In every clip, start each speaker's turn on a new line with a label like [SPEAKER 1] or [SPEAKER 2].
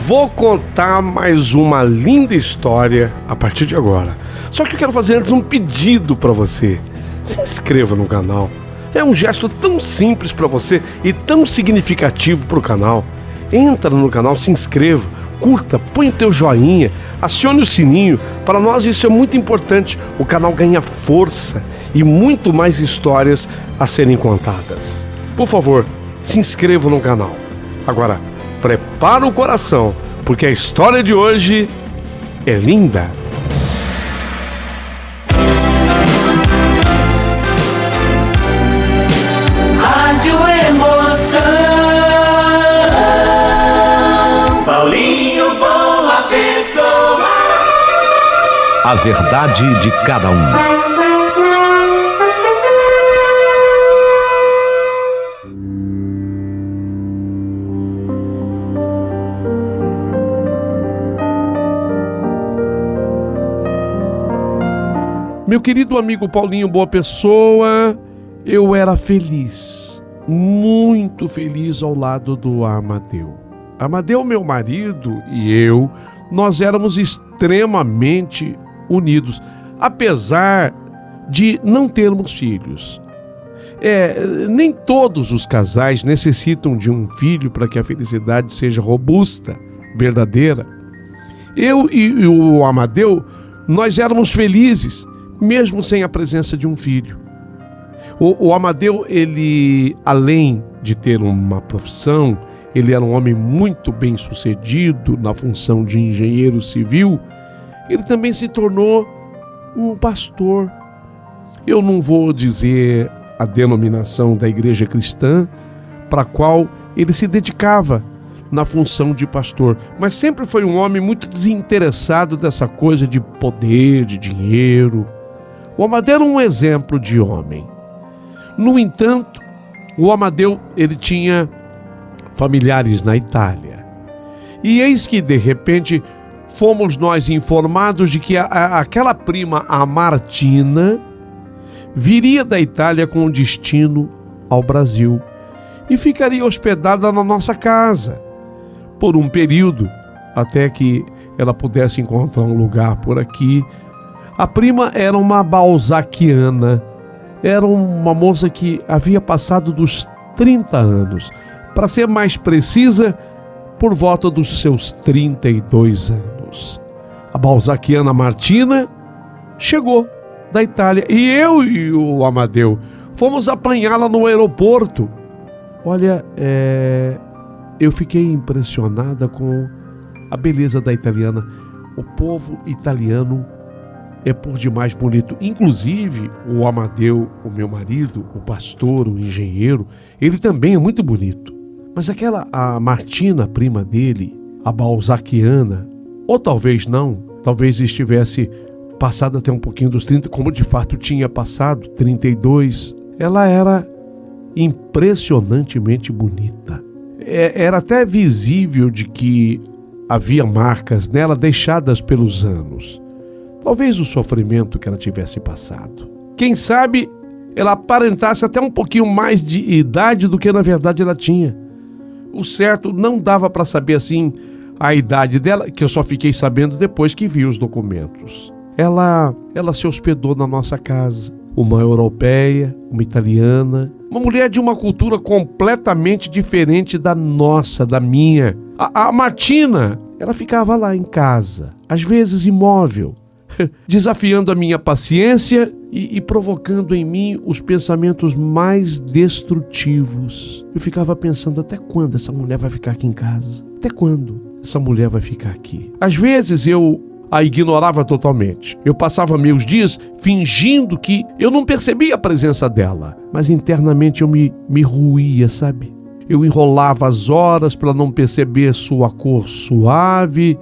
[SPEAKER 1] Vou contar mais uma linda história a partir de agora. Só que eu quero fazer antes um pedido para você. Se inscreva no canal. É um gesto tão simples para você e tão significativo para o canal. Entra no canal, se inscreva, curta, põe o teu joinha, acione o sininho. Para nós isso é muito importante. O canal ganha força e muito mais histórias a serem contadas. Por favor, se inscreva no canal. Agora, prepara o coração, porque a história de hoje é linda.
[SPEAKER 2] Rádio Emoção. Paulinho Boa Pessoa.
[SPEAKER 3] A verdade de cada um.
[SPEAKER 1] Meu querido amigo Paulinho Boa Pessoa, eu era feliz, muito feliz ao lado do Amadeu. Amadeu, meu marido, e eu, nós éramos extremamente unidos, apesar de não termos filhos. Nem todos os casais necessitam de um filho para que a felicidade seja robusta, verdadeira. Eu e o Amadeu, nós éramos felizes, mesmo sem a presença de um filho. O Amadeu, ele, além de ter uma profissão, ele era um homem muito bem sucedido na função de engenheiro civil, ele também se tornou um pastor. Eu não vou dizer a denominação da igreja cristã para a qual ele se dedicava na função de pastor, mas sempre foi um homem muito desinteressado dessa coisa de poder, de dinheiro. O Amadeu era um exemplo de homem. No entanto, o Amadeu, ele tinha familiares na Itália. E eis que, de repente, fomos nós informados de que aquela prima, a Martina, viria da Itália com destino ao Brasil e ficaria hospedada na nossa casa por um período, até que ela pudesse encontrar um lugar por aqui. A prima era uma balzaquiana, era uma moça que havia passado dos 30 anos, para ser mais precisa, por volta dos seus 32 anos. A balzaquiana Martina chegou da Itália e eu e o Amadeu fomos apanhá-la no aeroporto. Olha, eu fiquei impressionada com a beleza da italiana. O povo italiano é por demais bonito. Inclusive, o Amadeu, o meu marido, o pastor, o engenheiro, ele também é muito bonito. Mas a Martina, prima dele, a balzaquiana, ou talvez não, talvez estivesse passada até um pouquinho dos 30, como de fato tinha passado, 32. Ela era impressionantemente bonita. Era até visível de que havia marcas nela deixadas pelos anos. Talvez o sofrimento que ela tivesse passado. Quem sabe ela aparentasse até um pouquinho mais de idade do que na verdade ela tinha. O certo, não dava para saber assim a idade dela, que eu só fiquei sabendo depois que vi os documentos. Ela se hospedou na nossa casa. Uma europeia, uma italiana, uma mulher de uma cultura completamente diferente da nossa, da minha. A Martina, ela ficava lá em casa, às vezes imóvel, desafiando a minha paciência e provocando em mim os pensamentos mais destrutivos. Eu ficava pensando, até quando essa mulher vai ficar aqui em casa? Até quando essa mulher vai ficar aqui? Às vezes eu a ignorava totalmente. Eu passava meus dias fingindo que eu não percebia a presença dela, mas internamente eu me ruía, sabe? Eu enrolava as horas para não perceber sua cor suave,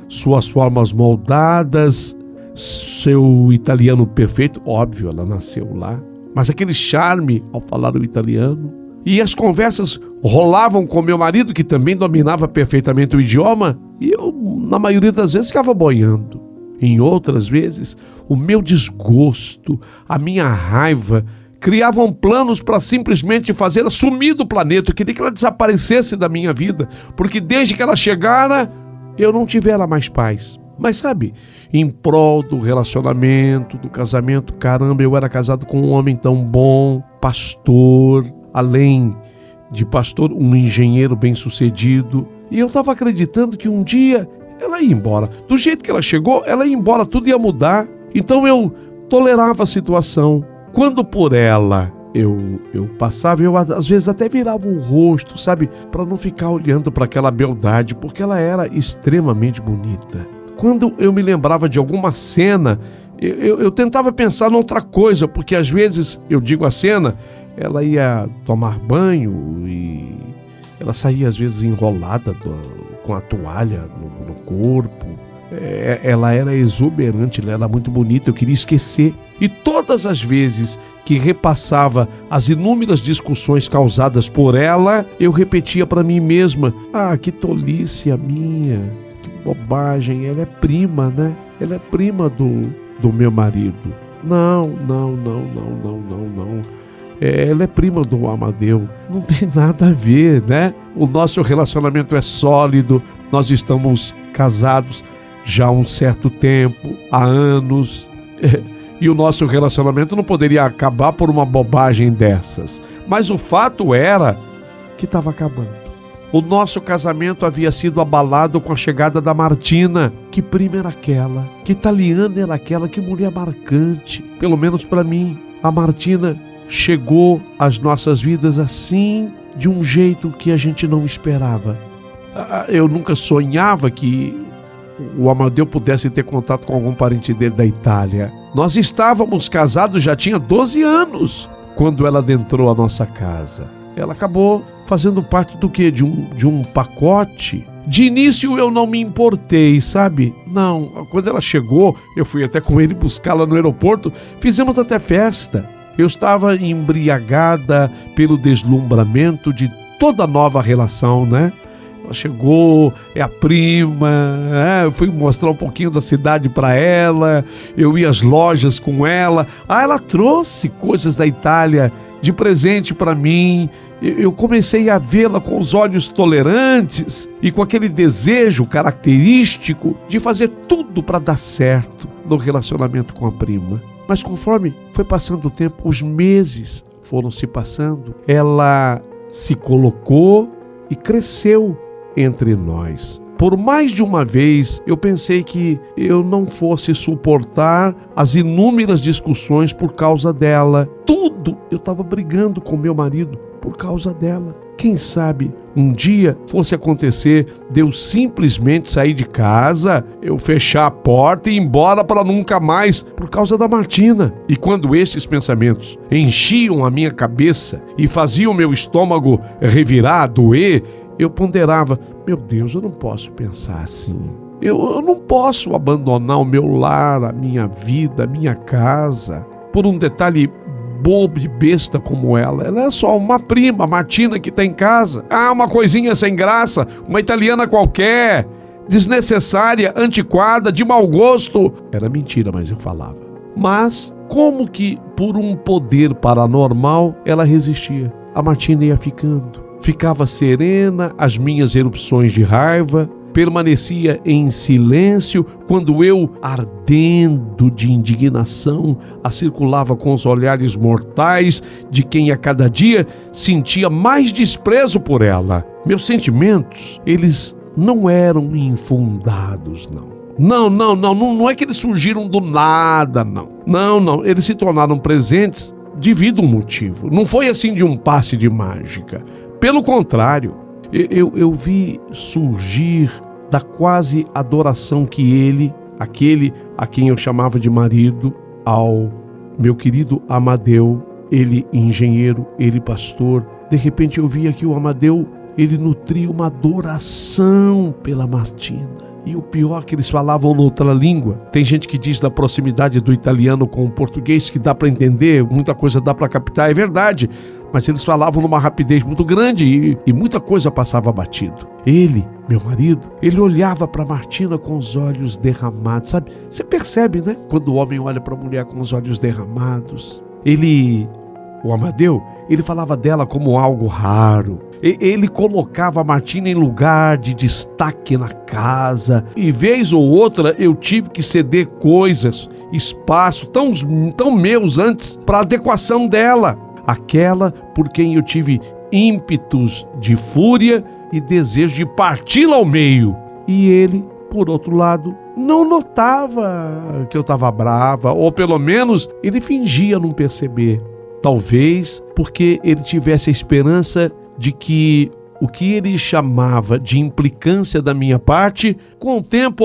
[SPEAKER 1] suas formas moldadas, seu italiano perfeito. Óbvio, ela nasceu lá, mas aquele charme ao falar o italiano. E as conversas rolavam com meu marido, que também dominava perfeitamente o idioma, e eu, na maioria das vezes, ficava boiando. Em outras vezes, o meu desgosto, a minha raiva, criavam planos para simplesmente fazê-la sumir do planeta. Eu queria que ela desaparecesse da minha vida, porque desde que ela chegara, eu não tivera mais paz. Mas sabe, em prol do relacionamento, do casamento, caramba, eu era casado com um homem tão bom, pastor, além de pastor, um engenheiro bem-sucedido. E eu estava acreditando que um dia ela ia embora. Do jeito que ela chegou, ela ia embora, tudo ia mudar. Então eu tolerava a situação. Quando por ela eu passava, eu às vezes até virava o rosto, sabe? Para não ficar olhando para aquela beldade, porque ela era extremamente bonita. Quando eu me lembrava de alguma cena, eu tentava pensar noutra coisa, porque às vezes, eu digo a cena, ela ia tomar banho e ela saía às vezes enrolada com a toalha no corpo. Ela era exuberante, ela era muito bonita, eu queria esquecer. E todas as vezes que repassava as inúmeras discussões causadas por ela, eu repetia para mim mesma: ah, que tolice a minha, que bobagem, ela é prima, né? Ela é prima do meu marido. Não. Ela é prima do Amadeu. Não tem nada a ver, né? O nosso relacionamento é sólido, nós estamos casados já há um certo tempo, há anos, e o nosso relacionamento não poderia acabar por uma bobagem dessas. Mas o fato era que estava acabando. O nosso casamento havia sido abalado com a chegada da Martina. Que prima era aquela? Que italiana era aquela? Que mulher marcante, pelo menos para mim. A Martina chegou às nossas vidas assim, de um jeito que a gente não esperava. Eu nunca sonhava que o Amadeu pudesse ter contato com algum parente dele da Itália. Nós estávamos casados, já tinha 12 anos, quando ela adentrou a nossa casa. Ela acabou fazendo parte do quê? De um pacote. De início eu não me importei, sabe? Não, quando ela chegou, eu fui até com ele buscá-la no aeroporto, fizemos até festa. Eu estava embriagada pelo deslumbramento de toda nova relação, né? Ela chegou, é a prima, eu fui mostrar um pouquinho da cidade para ela, eu ia às lojas com ela. Ela trouxe coisas da Itália de presente para mim. Eu comecei a vê-la com os olhos tolerantes e com aquele desejo característico de fazer tudo para dar certo no relacionamento com a prima. Mas conforme foi passando o tempo, os meses foram se passando, ela se colocou e cresceu entre nós. Por mais de uma vez, eu pensei que eu não fosse suportar as inúmeras discussões por causa dela. Tudo eu estava brigando com meu marido por causa dela. Quem sabe um dia fosse acontecer de eu simplesmente sair de casa, eu fechar a porta e ir embora para nunca mais, por causa da Martina. E quando estes pensamentos enchiam a minha cabeça e faziam meu estômago revirar, doer, eu ponderava: meu Deus, eu não posso pensar assim. Eu não posso abandonar o meu lar, a minha vida, a minha casa, por um detalhe bobo e besta como ela. Ela é só uma prima, a Martina, que está em casa. Uma coisinha sem graça, uma italiana qualquer, desnecessária, antiquada, de mau gosto. Era mentira, mas eu falava. Mas como que por um poder paranormal ela resistia? A Martina ia ficava serena às minhas erupções de raiva, permanecia em silêncio quando eu, ardendo de indignação, a circulava com os olhares mortais de quem a cada dia sentia mais desprezo por ela. Meus sentimentos, eles não eram infundados, não. Não é que eles surgiram do nada, não. Não, eles se tornaram presentes devido a um motivo. Não foi assim de um passe de mágica. Pelo contrário, eu vi surgir da quase adoração que aquele a quem eu chamava de marido, ao meu querido Amadeu, ele engenheiro, ele pastor. De repente eu via que o Amadeu, ele nutria uma adoração pela Martina. E o pior, que eles falavam noutra língua. Tem gente que diz da proximidade do italiano com o português que dá para entender, muita coisa dá para captar, é verdade. Mas eles falavam numa rapidez muito grande e muita coisa passava batido. Ele, meu marido, ele olhava para Martina com os olhos derramados, sabe? Você percebe, né? Quando o homem olha para a mulher com os olhos derramados. O Amadeu, ele falava dela como algo raro. Ele colocava a Martina em lugar de destaque na casa. E vez ou outra eu tive que ceder coisas, espaço, tão meus antes, para adequação dela. Aquela por quem eu tive ímpetos de fúria e desejo de parti-la ao meio. E ele, por outro lado, não notava que eu estava brava, ou pelo menos ele fingia não perceber. Talvez porque ele tivesse a esperança de que o que ele chamava de implicância da minha parte, com o tempo,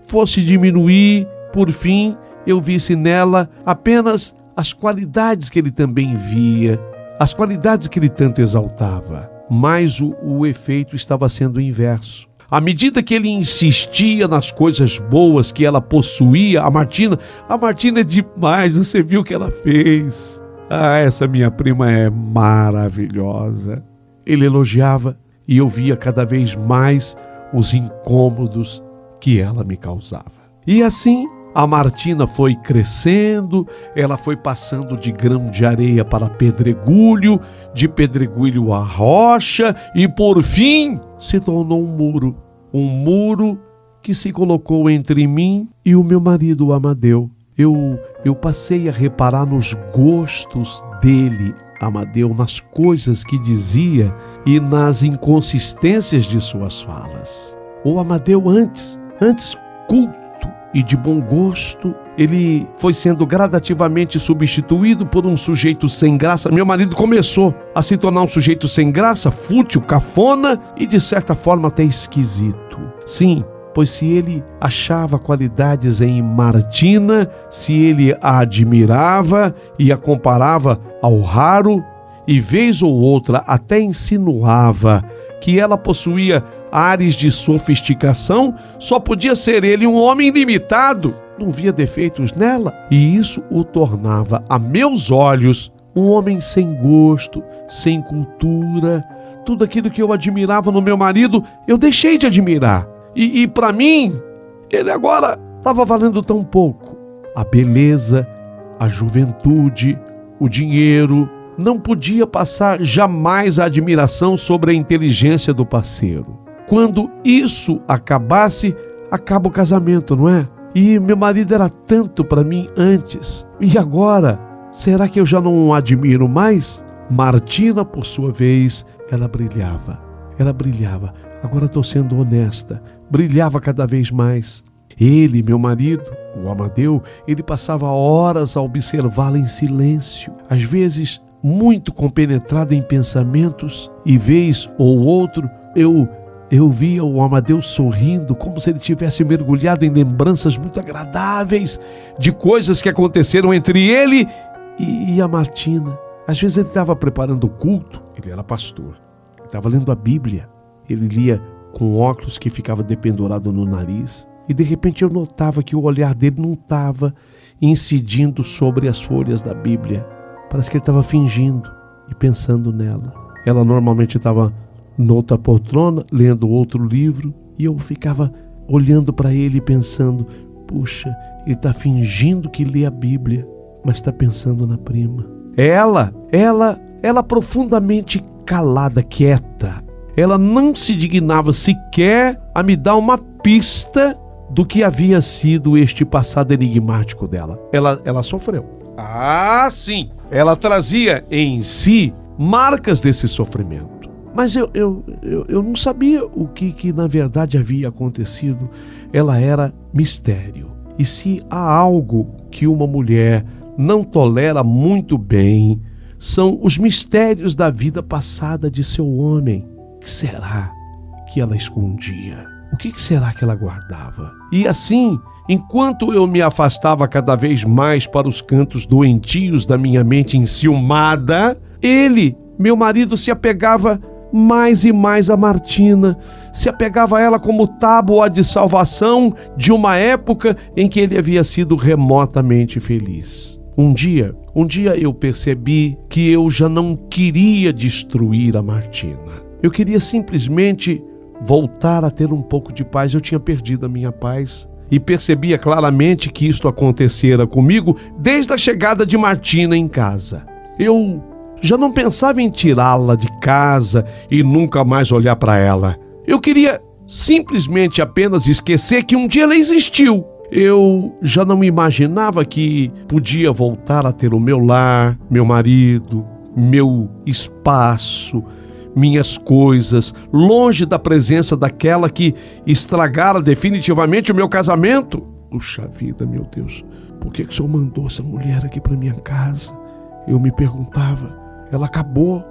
[SPEAKER 1] fosse diminuir. Por fim, eu visse nela apenas as qualidades que ele também via, as qualidades que ele tanto exaltava. Mas o efeito estava sendo o inverso. À medida que ele insistia nas coisas boas que ela possuía, a Martina é demais, você viu o que ela fez. Essa minha prima é maravilhosa. Ele elogiava e eu via cada vez mais os incômodos que ela me causava. E assim, a Martina foi crescendo, ela foi passando de grão de areia para pedregulho, de pedregulho a rocha e, por fim, se tornou um muro que se colocou entre mim e o meu marido, o Amadeu. Eu passei a reparar nos gostos dele, Amadeu, nas coisas que dizia e nas inconsistências de suas falas. O Amadeu antes culto e de bom gosto, ele foi sendo gradativamente substituído por um sujeito sem graça. Meu marido começou a se tornar um sujeito sem graça, fútil, cafona e de certa forma até esquisito. Sim, pois se ele achava qualidades em Martina, se ele a admirava e a comparava ao raro, e vez ou outra até insinuava que ela possuía ares de sofisticação, só podia ser ele um homem limitado. Não via defeitos nela, e isso o tornava, a meus olhos, um homem sem gosto, sem cultura. Tudo aquilo que eu admirava no meu marido, eu deixei de admirar. E para mim, ele agora estava valendo tão pouco. A beleza, a juventude, o dinheiro, não podia passar jamais a admiração sobre a inteligência do parceiro. Quando isso acabasse, acaba o casamento, não é? E meu marido era tanto para mim antes. E agora, será que eu já não o admiro mais? Martina, por sua vez, ela brilhava. Agora estou sendo honesta. Brilhava cada vez mais. Ele, meu marido, o Amadeu, ele passava horas a observá-la em silêncio. Às vezes, muito compenetrado em pensamentos. E vez ou outro, eu via o Amadeu sorrindo, como se ele tivesse mergulhado em lembranças muito agradáveis de coisas que aconteceram entre ele e a Martina. Às vezes ele estava preparando o culto, ele era pastor, ele estava lendo a Bíblia, ele lia com óculos que ficava dependurado no nariz, e de repente eu notava que o olhar dele não estava incidindo sobre as folhas da Bíblia. Parece que ele estava fingindo e pensando nela. Ela normalmente estava noutra poltrona, lendo outro livro, e eu ficava olhando para ele e pensando, puxa, ele está fingindo que lê a Bíblia, mas está pensando na prima. Ela profundamente calada, quieta. Ela não se dignava sequer a me dar uma pista do que havia sido este passado enigmático dela. Ela sofreu. Ah, sim! Ela trazia em si marcas desse sofrimento. Mas eu não sabia o que na verdade havia acontecido. Ela era mistério. E se há algo que uma mulher não tolera muito bem, são os mistérios da vida passada de seu homem. O que será que ela escondia? O que será que ela guardava? E assim, enquanto eu me afastava cada vez mais para os cantos doentios da minha mente enciumada, ele, meu marido, se apegava mais e mais a Martina, se apegava a ela como tábua de salvação de uma época em que ele havia sido remotamente feliz. Um dia eu percebi que eu já não queria destruir a Martina. Eu queria simplesmente voltar a ter um pouco de paz. Eu tinha perdido a minha paz e percebia claramente que isto acontecera comigo desde a chegada de Martina em casa. Eu já não pensava em tirá-la de casa e nunca mais olhar para ela. Eu queria simplesmente apenas esquecer que um dia ela existiu. Eu já não imaginava que podia voltar a ter o meu lar, meu marido, meu espaço, minhas coisas, longe da presença daquela que estragara definitivamente o meu casamento. Puxa vida, meu Deus, por que o Senhor mandou essa mulher aqui para minha casa? Eu me perguntava. Ela acabou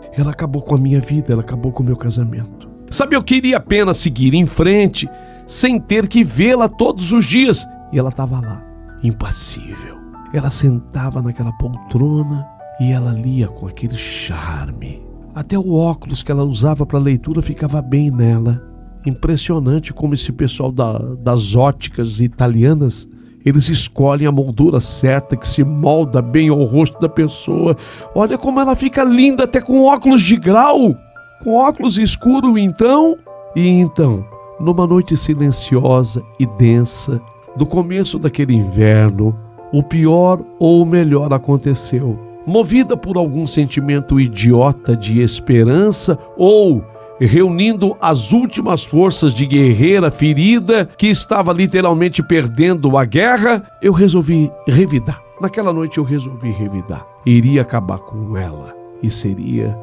[SPEAKER 1] com a minha vida, ela acabou com o meu casamento. Sabe, eu queria apenas seguir em frente, sem ter que vê-la todos os dias. E ela estava lá, impassível. Ela sentava naquela poltrona e ela lia com aquele charme. Até o óculos que ela usava para leitura ficava bem nela. Impressionante como esse pessoal das óticas italianas, eles escolhem a moldura certa que se molda bem ao rosto da pessoa. Olha como ela fica linda até com óculos de grau, com óculos escuro então. E então, numa noite silenciosa e densa, do começo daquele inverno, o pior ou o melhor aconteceu. Movida por algum sentimento idiota de esperança ou reunindo as últimas forças de guerreira ferida que estava literalmente perdendo a guerra, eu resolvi revidar. Naquela noite eu resolvi revidar. Iria acabar com ela e seria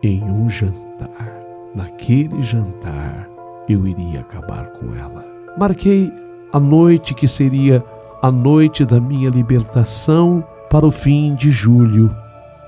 [SPEAKER 1] em um jantar. Naquele jantar eu iria acabar com ela. Marquei a noite que seria a noite da minha libertação para o fim de julho.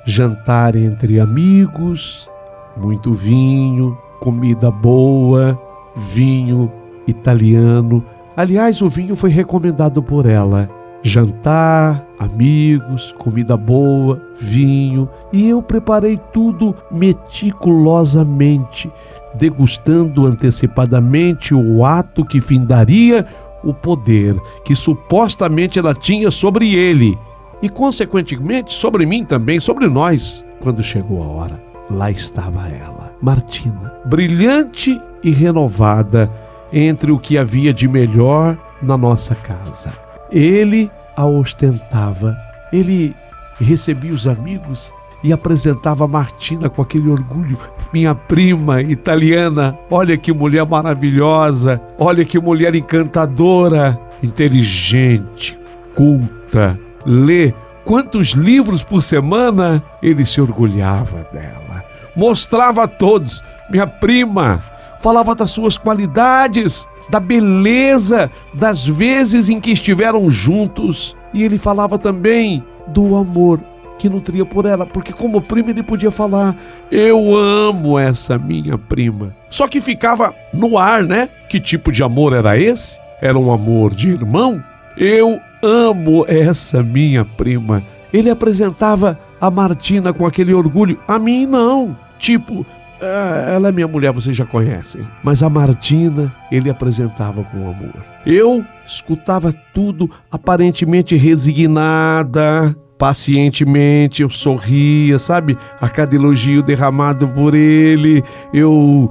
[SPEAKER 1] Jantar entre amigos, muito vinho, comida boa, vinho italiano. Aliás, o vinho foi recomendado por ela. Jantar, amigos, comida boa, vinho. E eu preparei tudo meticulosamente, degustando antecipadamente o ato que findaria o poder que supostamente ela tinha sobre ele. E, consequentemente, sobre mim também, sobre nós. Quando chegou a hora, lá estava ela, Martina, brilhante e renovada entre o que havia de melhor na nossa casa. Ele a ostentava, ele recebia os amigos e apresentava a Martina com aquele orgulho. Minha prima italiana, olha que mulher maravilhosa, olha que mulher encantadora, inteligente, culta, lê quantos livros por semana. Ele se orgulhava dela, mostrava a todos. Minha prima falava das suas qualidades, da beleza, das vezes em que estiveram juntos. E ele falava também do amor que nutria por ela, porque como prima ele podia falar: eu amo essa minha prima. Só que ficava no ar, né? Que tipo de amor era esse? Era um amor de irmão? Eu amo essa minha prima. Ele apresentava a Martina com aquele orgulho. A mim não. Tipo, ela é minha mulher, vocês já conhecem. Mas a Martina ele apresentava com amor. Eu escutava tudo aparentemente resignada. Pacientemente eu sorria, sabe? A cada elogio derramado por ele, eu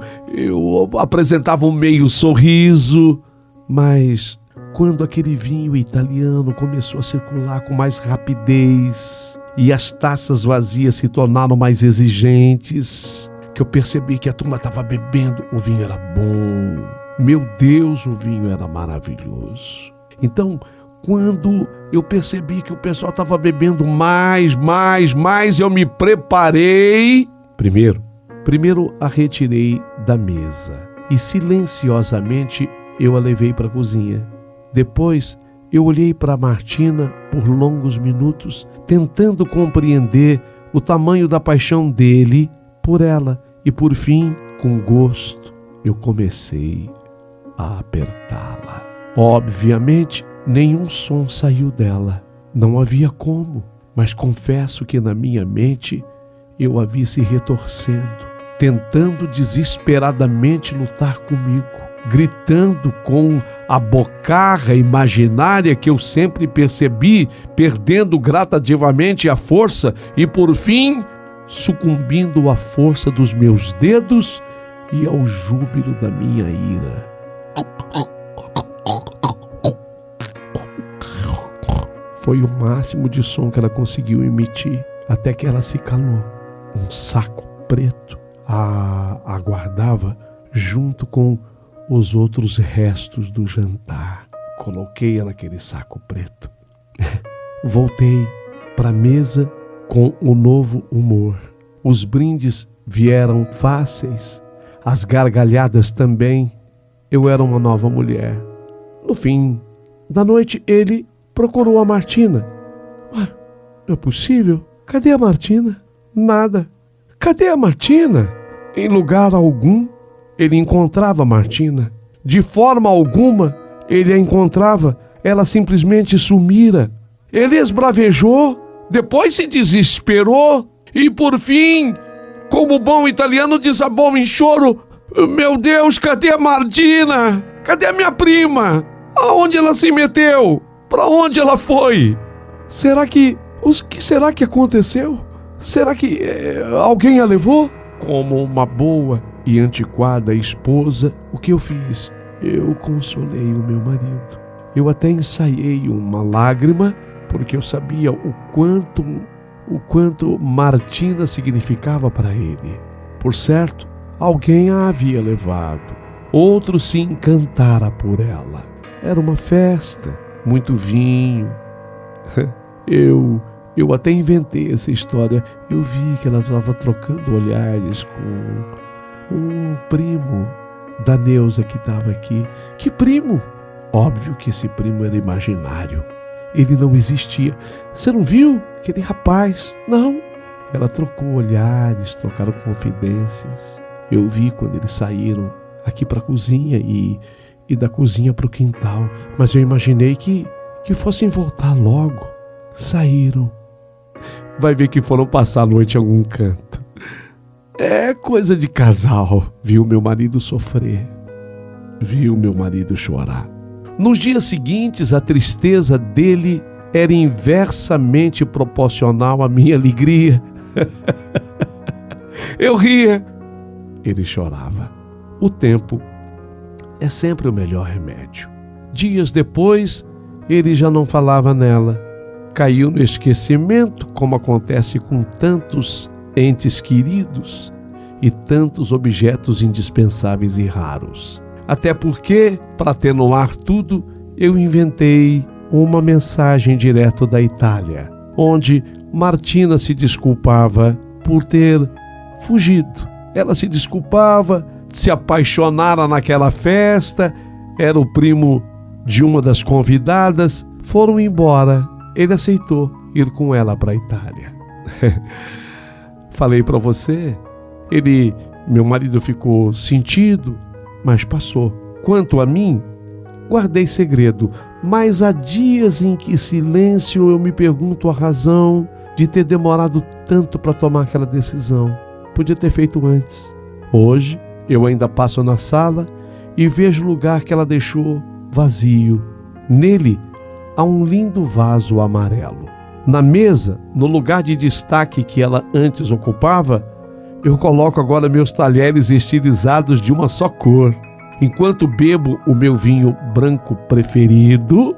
[SPEAKER 1] apresentava um meio sorriso. Mas quando aquele vinho italiano começou a circular com mais rapidez e as taças vazias se tornaram mais exigentes, que eu percebi que a turma estava bebendo, o vinho era bom. Meu Deus, o vinho era maravilhoso. Então, quando eu percebi que o pessoal estava bebendo mais, eu me preparei. Primeiro a retirei da mesa e silenciosamente eu a levei para a cozinha. Depois eu olhei para Martina por longos minutos, tentando compreender o tamanho da paixão dele por ela. E por fim, com gosto, eu comecei a apertá-la. Obviamente, nenhum som saiu dela. Não havia como, mas confesso que na minha mente eu a vi se retorcendo, tentando desesperadamente lutar comigo, gritando com a bocarra imaginária que eu sempre percebi, perdendo gradativamente a força e, por fim, sucumbindo à força dos meus dedos e ao júbilo da minha ira. Foi o máximo de som que ela conseguiu emitir, até que ela se calou. um saco preto a aguardava junto com os outros restos do jantar. Coloquei-a naquele saco preto. Voltei para a mesa com um novo humor. Os brindes vieram fáceis, as gargalhadas também. Eu era uma nova mulher. No fim da noite, ele procurou a Martina. Não é possível? Cadê a Martina? Nada. Cadê a Martina? Em lugar algum, ele encontrava a Martina. De forma alguma, ele a encontrava. Ela simplesmente sumira. Ele esbravejou, depois se desesperou e, por fim, como bom italiano, desabou em choro. Meu Deus, cadê a Martina? Cadê a minha prima? Aonde ela se meteu? Para onde ela foi? O que será que aconteceu? Será que alguém a levou? Como uma boa e antiquada esposa, o que eu fiz? Eu consolei o meu marido. Eu até ensaiei uma lágrima, porque eu sabia o quanto Martina significava para ele. Por certo, alguém a havia levado. Outro se encantara por ela. Era uma festa, muito vinho. Eu até inventei essa história. Eu vi que ela estava trocando olhares com um primo da Neuza que estava aqui. Que primo? Óbvio que esse primo era imaginário. Ele não existia. Você não viu aquele rapaz? Não. Ela trocou olhares, trocaram confidências. Eu vi quando eles saíram aqui para a cozinha e da cozinha para o quintal. Mas eu imaginei que fossem voltar logo. Saíram. Vai ver que foram passar a noite em algum canto. É coisa de casal. Viu meu marido sofrer. Viu meu marido chorar. Nos dias seguintes, a tristeza dele era inversamente proporcional à minha alegria. Eu ria. Ele chorava. O tempo é sempre o melhor remédio. Dias depois, ele já não falava nela. Caiu no esquecimento, como acontece com tantos entes queridos e tantos objetos indispensáveis e raros. Até porque, para atenuar tudo, eu inventei uma mensagem direto da Itália, onde Martina se desculpava por ter fugido. Ela se desculpava, se apaixonara naquela festa, era o primo de uma das convidadas, foram embora. Ele aceitou ir com ela para a Itália. Falei para você, meu marido ficou sentido, mas passou. Quanto a mim, guardei segredo, mas há dias em que silêncio eu me pergunto a razão de ter demorado tanto para tomar aquela decisão. Podia ter feito antes. Hoje, eu ainda passo na sala e vejo o lugar que ela deixou vazio. Nele, há um lindo vaso amarelo. Na mesa, no lugar de destaque que ela antes ocupava, eu coloco agora meus talheres estilizados de uma só cor. Enquanto bebo o meu vinho branco preferido,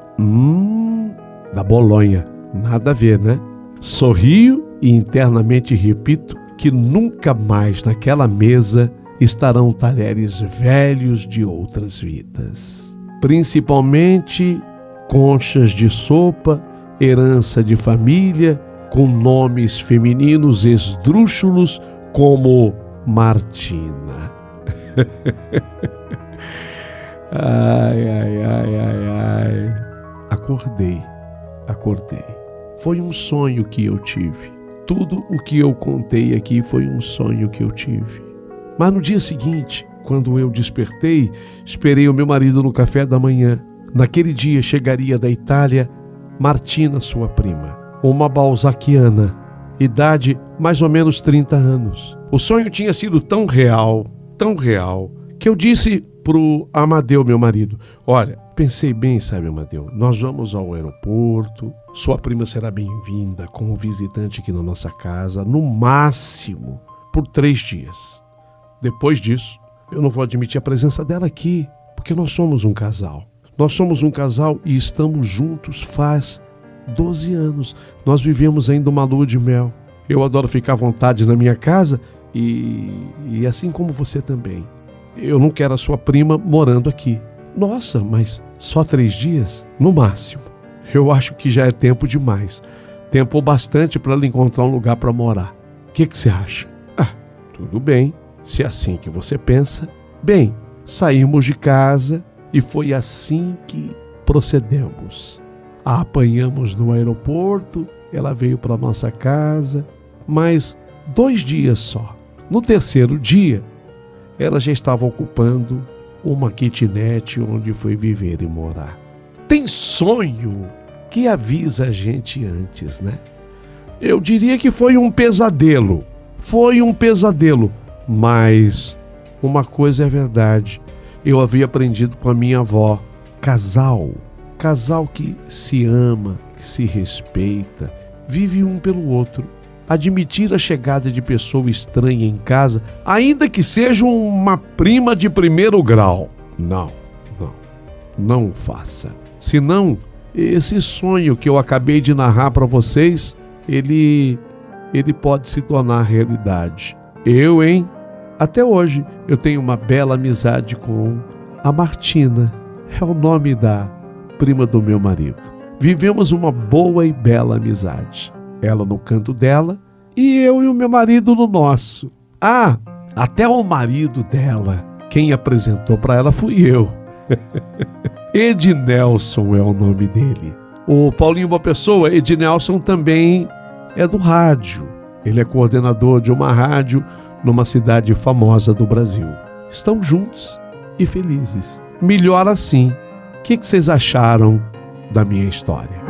[SPEAKER 1] da Bolonha, nada a ver, né? Sorrio e internamente repito que nunca mais naquela mesa estarão talheres velhos de outras vidas. Principalmente conchas de sopa, herança de família, com nomes femininos esdrúxulos como Martina. Ai. Acordei. Foi um sonho que eu tive. Tudo o que eu contei aqui foi um sonho que eu tive. Mas no dia seguinte, quando eu despertei, esperei o meu marido no café da manhã. Naquele dia chegaria da Itália Martina, sua prima, uma balzaquiana, idade mais ou menos 30 anos. O sonho tinha sido tão real, que eu disse pro Amadeu, meu marido: olha, pensei bem, sabe, Amadeu, nós vamos ao aeroporto, sua prima será bem-vinda como visitante aqui na nossa casa, no máximo por 3 dias. Depois disso, eu não vou admitir a presença dela aqui, porque nós somos um casal. Nós somos um casal e estamos juntos faz 12 anos. Nós vivemos ainda uma lua de mel. Eu adoro ficar à vontade na minha casa e assim como você também. Eu não quero a sua prima morando aqui. Nossa, mas só 3 dias? No máximo. Eu acho que já é tempo demais. Tempo bastante para ela encontrar um lugar para morar. O que você acha? Tudo bem. Se é assim que você pensa. Bem, saímos de casa e foi assim que procedemos. A apanhamos no aeroporto, ela veio para nossa casa, mas 2 dias só. No 3º dia, ela já estava ocupando uma kitnet onde foi viver e morar. Tem sonho que avisa a gente antes, né? Eu diria que foi um pesadelo. Foi um pesadelo, mas uma coisa é verdade. Eu havia aprendido com a minha avó, casal que se ama, que se respeita, vive um pelo outro. Admitir a chegada de pessoa estranha em casa, ainda que seja uma prima de 1º grau. Não faça. Senão, esse sonho que eu acabei de narrar para vocês, ele pode se tornar realidade. Até hoje, eu tenho uma bela amizade com a Martina. É o nome da prima do meu marido. Vivemos uma boa e bela amizade. Ela no canto dela e eu e o meu marido no nosso. Até o marido dela, quem apresentou para ela fui eu. Ednelson é o nome dele. O Paulinho Boa Pessoa, Ednelson, também é do rádio. Ele é coordenador de uma rádio numa cidade famosa do Brasil. Estão juntos e felizes. Melhor assim. O que vocês acharam da minha história?